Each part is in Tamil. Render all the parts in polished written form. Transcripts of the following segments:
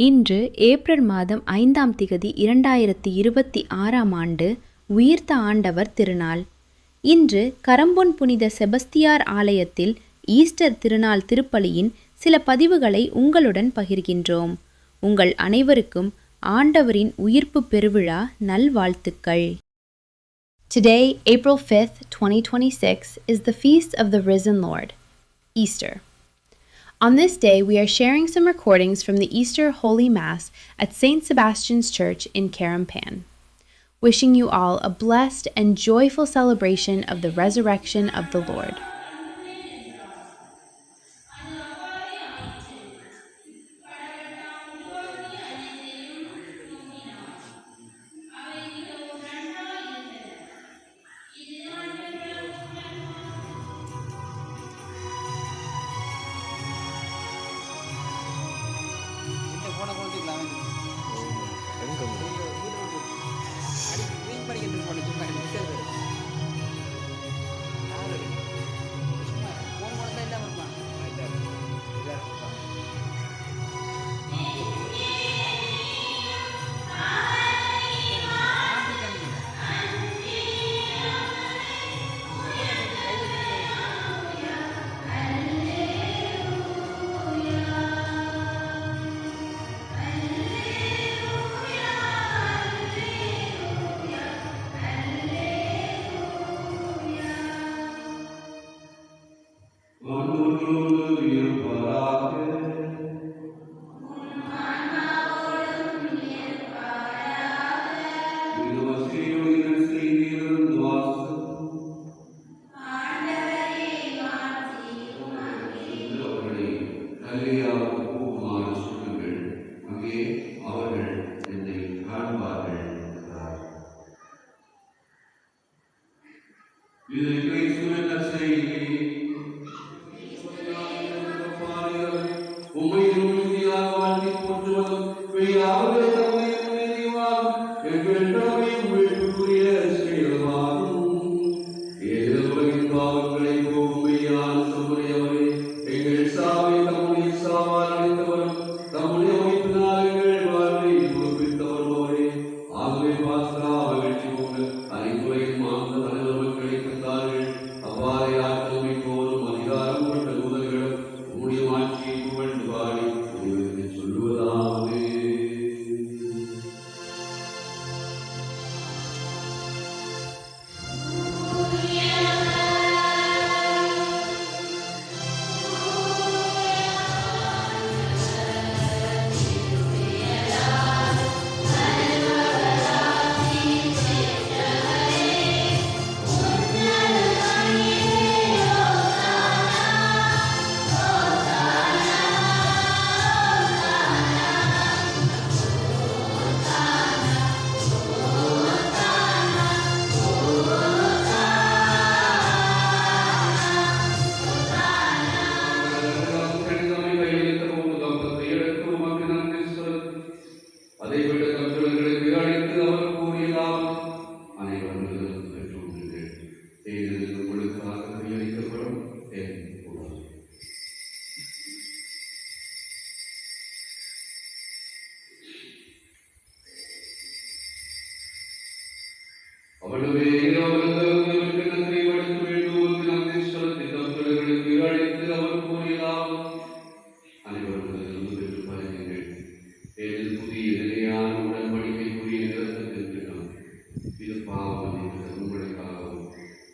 இன்று ஏப்ரல் மாதம் 5ஆம் திகதி 2026ஆம் ஆண்டு உயிர்த்த ஆண்டவர் திருநாள். இன்று கரம்பொன் புனித செபஸ்தியார் ஆலயத்தில் ஈஸ்டர் திருநாள் திருப்பலியின் சில பதிவுகளை உங்களுடன் பகிர்கின்றோம். உங்கள் அனைவருக்கும் ஆண்டவரின் உயிர்ப்பு பெருவிழா நல்வாழ்த்துக்கள். Today, April 5th, 2026, is the feast of the risen Lord, Easter. On this day, we are sharing some recordings from the Easter Holy Mass at St. Sebastian's Church in Carampan. Wishing you all a blessed and joyful celebration of the resurrection of the Lord.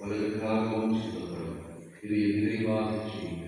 பலருக்காகவும் சொல்லப்படும். இதை நிறைவாக செய்யும்.